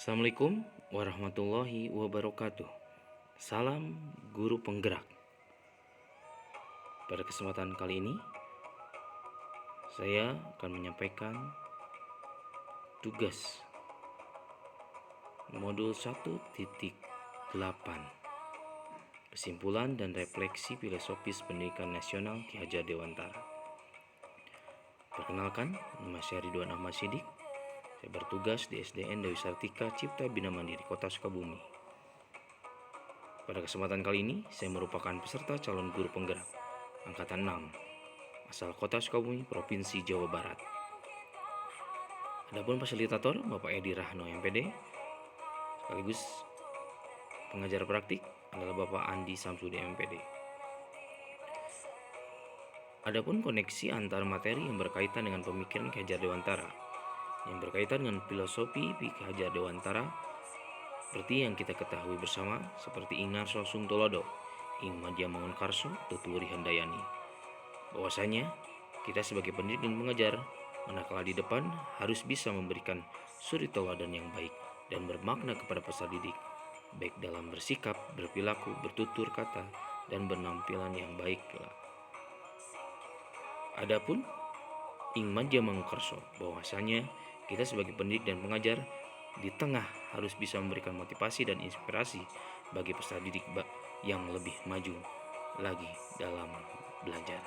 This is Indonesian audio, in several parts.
Assalamualaikum warahmatullahi wabarakatuh. Salam guru penggerak. Pada kesempatan kali ini saya akan menyampaikan tugas modul 1.8, kesimpulan dan refleksi filosofis pendidikan nasional Ki Hajar Dewantara. Perkenalkan, nama saya Ridwan Ahmad Sidik. Saya bertugas di SDN Dewi Sartika Cipta Bina Mandiri Kota Sukabumi. Pada kesempatan kali ini, saya merupakan peserta calon guru penggerak Angkatan 6, asal Kota Sukabumi, Provinsi Jawa Barat. Adapun fasilitator Bapak Edi Rahno MPD, sekaligus pengajar praktik adalah Bapak Andi Samsudi MPD. Adapun koneksi antar materi yang berkaitan dengan pemikiran Ki Hajar Dewantara, yang berkaitan dengan filosofi Ki Hajar Dewantara, seperti yang kita ketahui bersama, seperti Ingarso Sungtolodo, Ing Madya Mangunkarso, Tuturi Handayani, bahwasanya kita sebagai pendidik dan pengajar, manakala di depan harus bisa memberikan suri teladan yang baik dan bermakna kepada peserta didik, baik dalam bersikap, berperilaku, bertutur kata, dan penampilan yang baik. Adapun Ing Madya Mangunkarso, bahwasanya kita sebagai pendidik dan pengajar di tengah harus bisa memberikan motivasi dan inspirasi bagi peserta didik yang lebih maju lagi dalam belajar.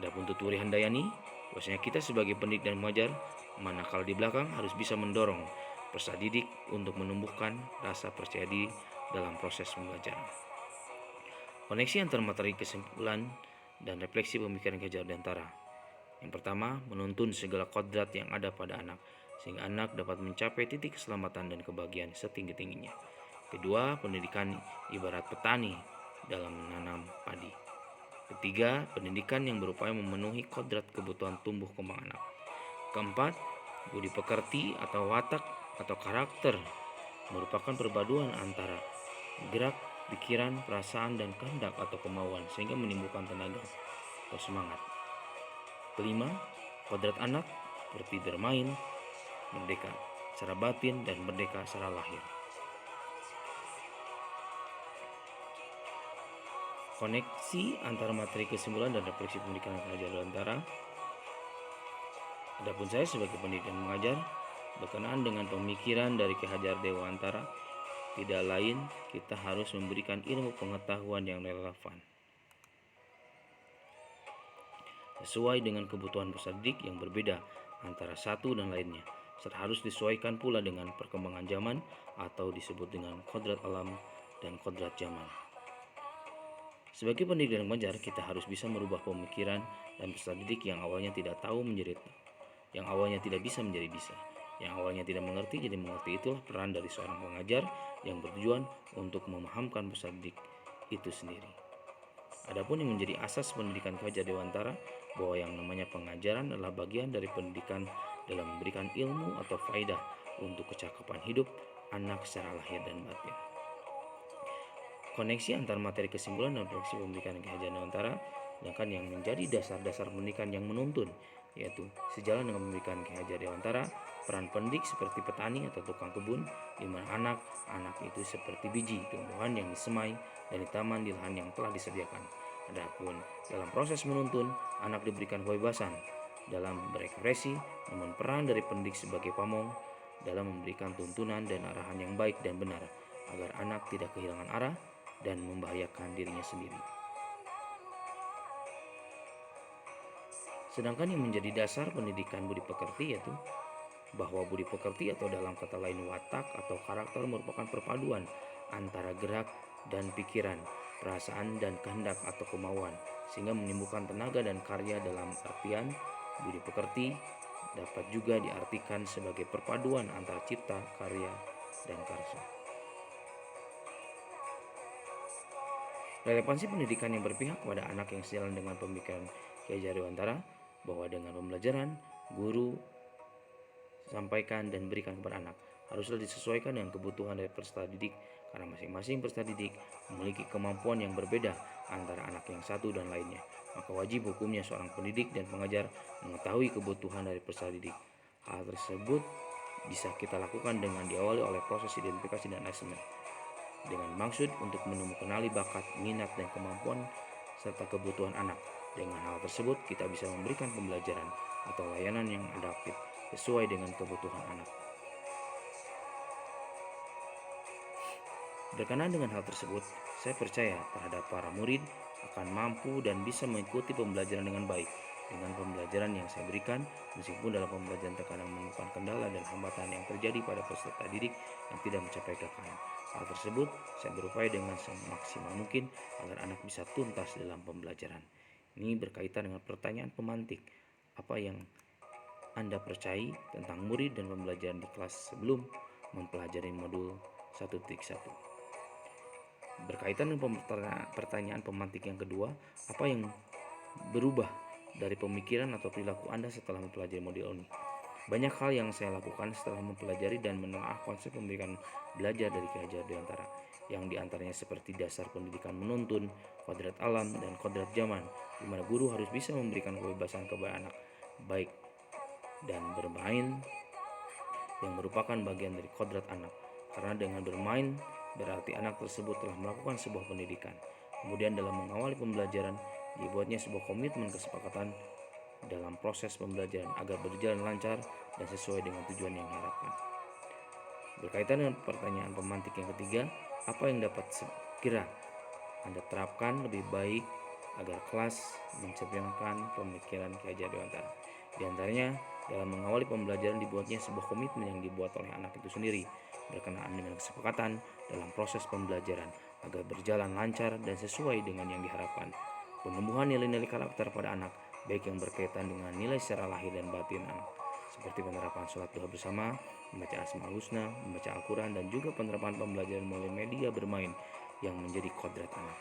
Adapun Tuturi Handayani, bahwasanya kita sebagai pendidik dan pengajar, manakala di belakang harus bisa mendorong peserta didik untuk menumbuhkan rasa percaya diri dalam proses pembelajaran. Koneksi antar materi, kesimpulan dan refleksi pemikiran Ki Hajar Dewantara. Yang pertama, menuntun segala kodrat yang ada pada anak, sehingga anak dapat mencapai titik keselamatan dan kebahagiaan setinggi-tingginya. Kedua, pendidikan ibarat petani dalam menanam padi. Ketiga, pendidikan yang berupaya memenuhi kodrat kebutuhan tumbuh kembang anak. Keempat, budi pekerti atau watak atau karakter merupakan perpaduan antara gerak, pikiran, perasaan, dan kehendak atau kemauan, sehingga menimbulkan tenaga atau semangat. Kelima, kodrat anak seperti bermain, merdeka secara batin, dan merdeka secara lahir. Koneksi antara materi, kesimpulan, dan refleksi pendidikan Ki Hajar Dewantara. Adapun saya sebagai pendidik dan mengajar, berkenaan dengan pemikiran dari Ki Hajar Dewantara, tidak lain kita harus memberikan ilmu pengetahuan yang relevan sesuai dengan kebutuhan peserta didik yang berbeda antara satu dan lainnya, serta harus disesuaikan pula dengan perkembangan zaman atau disebut dengan kodrat alam dan kodrat zaman. Sebagai pendidik dan pengajar, kita harus bisa merubah pemikiran dan peserta didik yang awalnya tidak tahu menjadi tahu, yang awalnya tidak bisa menjadi bisa, yang awalnya tidak mengerti jadi mengerti. Itulah peran dari seorang pengajar yang bertujuan untuk memahamkan peserta didik itu sendiri. Adapun yang menjadi asas pendidikan Ki Hajar Dewantara, bahwa yang namanya pengajaran adalah bagian dari pendidikan dalam memberikan ilmu atau faedah untuk kecakapan hidup anak secara lahir dan batin. Koneksi antar materi, kesimpulan, dan refleksi pendidikan Ki Hajar Dewantara, sedangkan yang menjadi dasar-dasar pendidikan yang menuntun, yaitu sejalan dengan pendidikan Ki Hajar Dewantara, peran pendidik seperti petani atau tukang kebun, di mana anak itu seperti biji tumbuhan yang disemai dan ditanam di lahan yang telah disediakan. Adapun dalam proses menuntun, anak diberikan kebebasan dalam berekspresi, namun peran dari pendidik sebagai pamong dalam memberikan tuntunan dan arahan yang baik dan benar, agar anak tidak kehilangan arah dan membahayakan dirinya sendiri. Sedangkan yang menjadi dasar pendidikan budi pekerti, yaitu bahwa budi pekerti atau dalam kata lain watak atau karakter merupakan perpaduan antara gerak dan pikiran, perasaan dan kehendak atau kemauan, sehingga menimbulkan tenaga dan karya. Dalam artian, budi pekerti dapat juga diartikan sebagai perpaduan antara cipta, karya, dan karsa. Relevansi pendidikan yang berpihak kepada anak yang sejalan dengan pemikiran Ki Hajar Dewantara, bahwa dengan pembelajaran guru sampaikan dan berikan kepada anak haruslah disesuaikan dengan kebutuhan dari peserta didik, karena masing-masing peserta didik memiliki kemampuan yang berbeda antara anak yang satu dan lainnya. Maka wajib hukumnya seorang pendidik dan pengajar mengetahui kebutuhan dari peserta didik. Hal tersebut bisa kita lakukan dengan diawali oleh proses identifikasi dan asesmen dengan maksud untuk mengenali bakat, minat, dan kemampuan serta kebutuhan anak. Dengan hal tersebut, kita bisa memberikan pembelajaran atau layanan yang adaptif sesuai dengan kebutuhan anak. Berkenaan dengan hal tersebut, saya percaya terhadap para murid akan mampu dan bisa mengikuti pembelajaran dengan baik. Dengan pembelajaran yang saya berikan, meskipun dalam pembelajaran terkadang menemukan kendala dan hambatan yang terjadi pada peserta didik yang tidak mencapai KKM. Hal tersebut saya berupaya dengan semaksimal mungkin agar anak bisa tuntas dalam pembelajaran. Ini berkaitan dengan pertanyaan pemantik. Apa yang Anda percayai tentang murid dan pembelajaran di kelas sebelum mempelajari modul 1.1? Berkaitan dengan pertanyaan pemantik yang kedua, apa yang berubah dari pemikiran atau perilaku Anda setelah mempelajari modul ini? Banyak hal yang saya lakukan setelah mempelajari dan menelaah konsep pemberian belajar dari Ki Hajar Dewantara, yang diantaranya seperti dasar pendidikan menuntun, kodrat alam, dan kodrat zaman, di mana guru harus bisa memberikan kebebasan kepada anak, baik dan bermain yang merupakan bagian dari kodrat anak, karena dengan bermain berarti anak tersebut telah melakukan sebuah pendidikan. Kemudian dalam mengawali pembelajaran, dibuatnya sebuah komitmen kesepakatan dalam proses pembelajaran agar berjalan lancar dan sesuai dengan tujuan yang diharapkan. Berkaitan dengan pertanyaan pemantik yang ketiga, apa yang dapat segera Anda terapkan lebih baik agar kelas mencerminkan pemikiran Ki Hajar Dewantara? Di antaranya, dalam mengawali pembelajaran dibuatnya sebuah komitmen yang dibuat oleh anak itu sendiri berkenaan dengan kesepakatan dalam proses pembelajaran agar berjalan lancar dan sesuai dengan yang diharapkan. Penumbuhan nilai-nilai karakter pada anak, baik yang berkaitan dengan nilai secara lahir dan batin anak, seperti penerapan sholat duha bersama, membaca Asmaul Husna, membaca Al-Quran, dan juga penerapan pembelajaran melalui media bermain yang menjadi kodrat anak.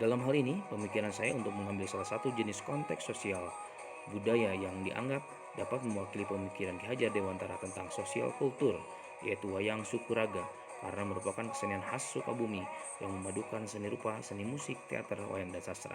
Dalam hal ini, pemikiran saya untuk mengambil salah satu jenis konteks sosial budaya yang dianggap dapat mewakili pemikiran Ki Hajar Dewantara tentang sosial kultur, yaitu wayang sukuraga, karena merupakan kesenian khas Sukabumi yang memadukan seni rupa, seni musik, teater, wayang, dan sastra.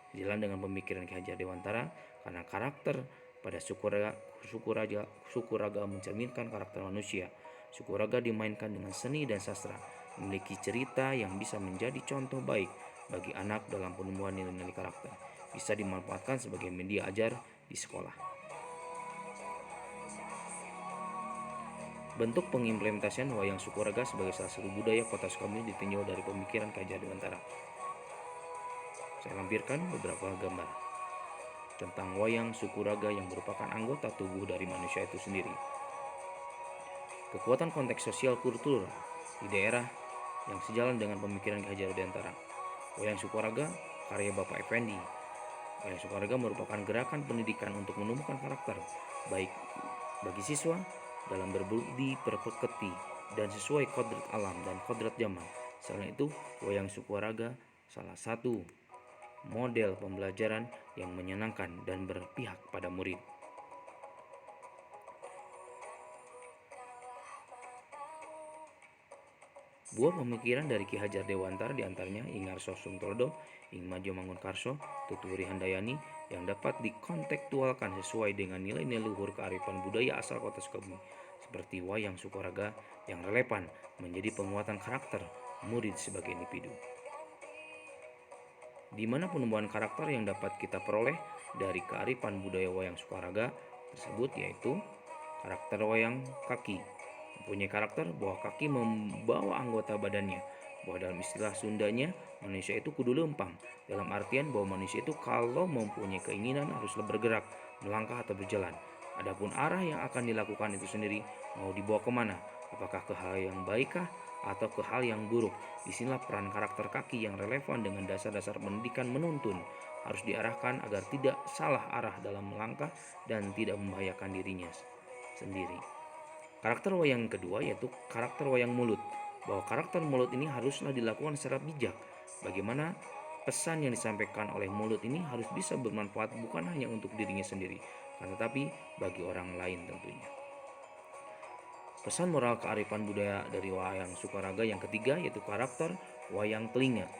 Sejalan dengan pemikiran Ki Hajar Dewantara, karena karakter pada sukuraga mencerminkan karakter manusia. Sukuraga dimainkan dengan seni dan sastra, memiliki cerita yang bisa menjadi contoh baik bagi anak dalam penumbuhan nilai-nilai karakter, bisa dimanfaatkan sebagai media ajar di sekolah. Bentuk pengimplementasian wayang sukuraga sebagai salah satu budaya kota Sukabumi ditinjau dari pemikiran Ki Hajar Dewantara. Saya lampirkan beberapa gambar tentang wayang sukuraga yang merupakan anggota tubuh dari manusia itu sendiri. Kekuatan konteks sosial kultur di daerah yang sejalan dengan pemikiran Ki Hajar Dewantara. Wayang sukuraga karya Bapak Effendi. Wayang sukuraga merupakan gerakan pendidikan untuk menumbuhkan karakter baik bagi siswa dalam berbudi pekerti dan sesuai kodrat alam dan kodrat zaman. Selain itu, wayang sukuraga salah satu model pembelajaran yang menyenangkan dan berpihak pada murid. Buah pemikiran dari Ki Hajar Dewantara diantaranya Ing Arso Sumtrodo, Ing Madjo Mangunkarso, Tuturi Handayani, yang dapat dikontekstualkan sesuai dengan nilai-nilai luhur kearifan budaya asal kota Sukabumi, seperti wayang sukuraga yang relevan menjadi penguatan karakter murid sebagai individu. Di mana penumbuhan karakter yang dapat kita peroleh dari kearifan budaya wayang sukuraga tersebut, yaitu karakter wayang kaki. Mempunyai karakter bahwa kaki membawa anggota badannya, bahwa dalam istilah Sundanya manusia itu kudu lempang, dalam artian bahwa manusia itu kalau mempunyai keinginan haruslah bergerak, melangkah atau berjalan. Adapun arah yang akan dilakukan itu sendiri mau dibawa kemana, apakah ke hal yang baikkah atau ke hal yang buruk. Disinilah peran karakter kaki yang relevan dengan dasar-dasar pendidikan menuntun harus diarahkan agar tidak salah arah dalam melangkah dan tidak membahayakan dirinya sendiri. Karakter wayang kedua yaitu karakter wayang mulut, bahwa karakter mulut ini haruslah dilakukan secara bijak. Bagaimana pesan yang disampaikan oleh mulut ini harus bisa bermanfaat bukan hanya untuk dirinya sendiri, tetapi bagi orang lain tentunya. Pesan moral kearifan budaya dari wayang sukuraga yang ketiga yaitu karakter wayang telinga,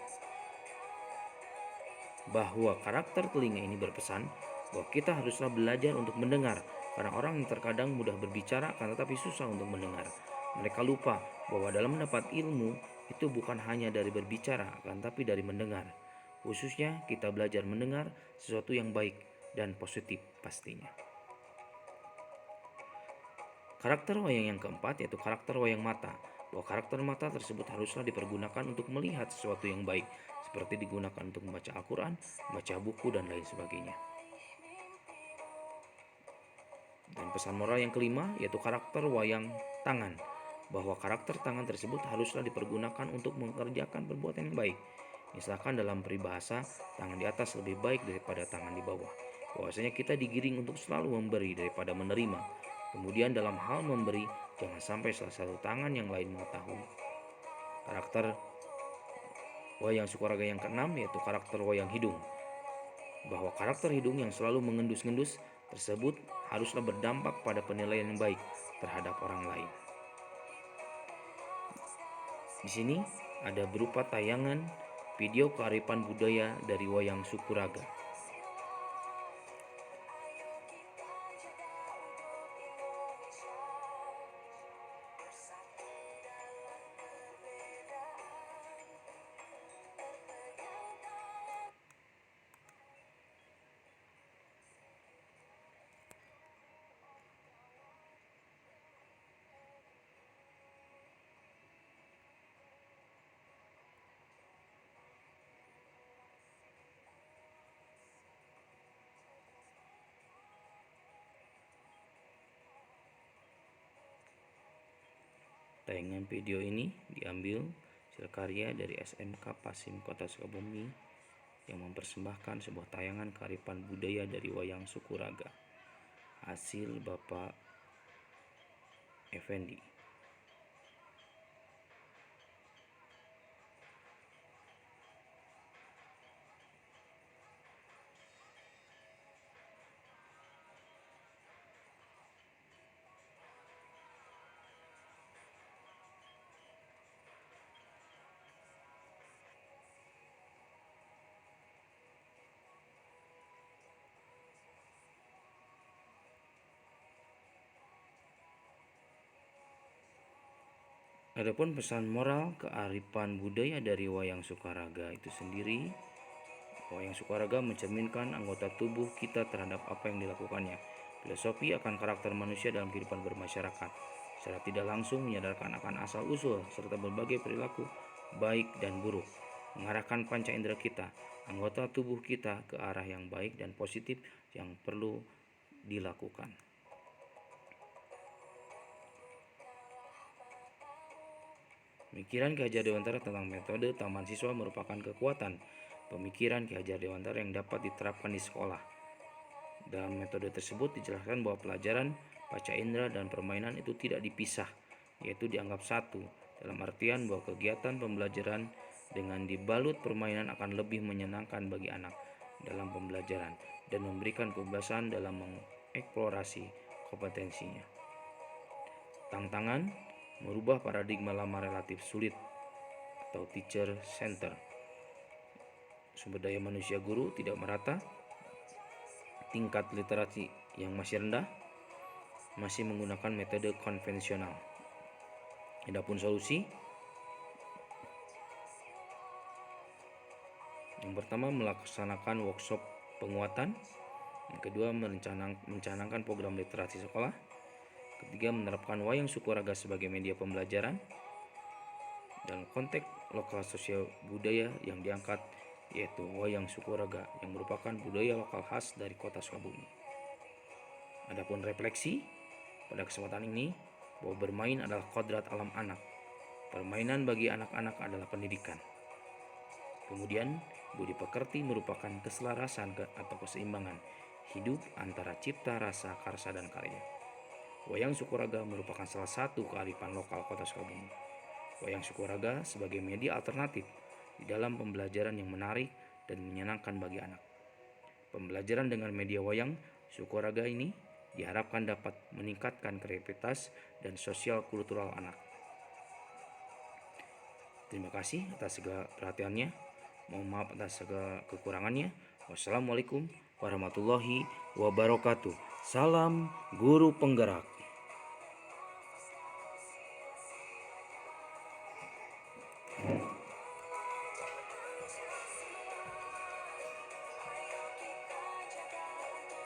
bahwa karakter telinga ini berpesan bahwa kita haruslah belajar untuk mendengar Karena orang yang terkadang mudah berbicara akan tetapi susah untuk mendengar. Mereka lupa bahwa dalam mendapat ilmu itu bukan hanya dari berbicara, akan tapi dari mendengar. Khususnya kita belajar mendengar sesuatu yang baik dan positif pastinya. Karakter wayang yang keempat yaitu karakter wayang mata. Bahwa karakter mata tersebut haruslah dipergunakan untuk melihat sesuatu yang baik, seperti digunakan untuk membaca Al-Quran, membaca buku, dan lain sebagainya. Dan pesan moral yang kelima yaitu karakter wayang tangan, bahwa karakter tangan tersebut haruslah dipergunakan untuk mengerjakan perbuatan yang baik. Misalkan dalam peribahasa, tangan di atas lebih baik daripada tangan di bawah. Bahwasanya kita digiring untuk selalu memberi daripada menerima. Kemudian dalam hal memberi, jangan sampai salah satu tangan yang lain mengetahui. Karakter wayang Sukaraga yang keenam yaitu karakter wayang hidung, bahwa karakter hidung yang selalu mengendus-ngendus tersebut haruslah berdampak pada penilaian yang baik terhadap orang lain. Di sini ada berupa tayangan video kearifan budaya dari wayang Sukuraga. Tayangan video ini diambil hasil karya dari SMK Pasim Kota Sukabumi yang mempersembahkan sebuah tayangan kearifan budaya dari wayang Sukuraga, hasil Bapak Effendi. Adapun pesan moral kearifan budaya dari wayang Sukaraga itu sendiri, wayang Sukaraga mencerminkan anggota tubuh kita terhadap apa yang dilakukannya. Filosofi akan karakter manusia dalam kehidupan bermasyarakat, secara tidak langsung menyadarkan akan asal-usul serta berbagai perilaku baik dan buruk, mengarahkan panca indera kita, anggota tubuh kita ke arah yang baik dan positif yang perlu dilakukan. Pemikiran Ki Hajar Dewantara tentang metode taman siswa merupakan kekuatan pemikiran Ki Hajar Dewantara yang dapat diterapkan di sekolah. Dalam metode tersebut dijelaskan bahwa pelajaran, panca indera, dan permainan itu tidak dipisah, yaitu dianggap satu, dalam artian bahwa kegiatan pembelajaran dengan dibalut permainan akan lebih menyenangkan bagi anak dalam pembelajaran dan memberikan kebebasan dalam mengeksplorasi kompetensinya. Tantangan merubah paradigma lama relatif sulit atau teacher center. Sumber daya manusia guru tidak merata, tingkat literasi yang masih rendah, masih menggunakan metode konvensional. Adapun solusi, yang pertama melaksanakan workshop penguatan, yang kedua mencanangkan program literasi sekolah, ketiga menerapkan wayang Sukuraga sebagai media pembelajaran dalam konteks lokal sosial budaya yang diangkat, yaitu wayang Sukuraga yang merupakan budaya lokal khas dari kota Sukabumi. Adapun refleksi pada kesempatan ini, bahwa bermain adalah kodrat alam anak. Permainan bagi anak-anak adalah pendidikan. Kemudian, budi pekerti merupakan keselarasan atau keseimbangan hidup antara cipta, rasa, karsa, dan karya. Wayang Sukuraga merupakan salah satu kearifan lokal kota Sukabumi. Wayang Sukuraga sebagai media alternatif di dalam pembelajaran yang menarik dan menyenangkan bagi anak. Pembelajaran dengan media wayang Sukuraga ini diharapkan dapat meningkatkan kreativitas dan sosial kultural anak. Terima kasih atas segala perhatiannya. Mohon maaf atas segala kekurangannya. Wassalamualaikum warahmatullahi wabarakatuh. Salam guru penggerak.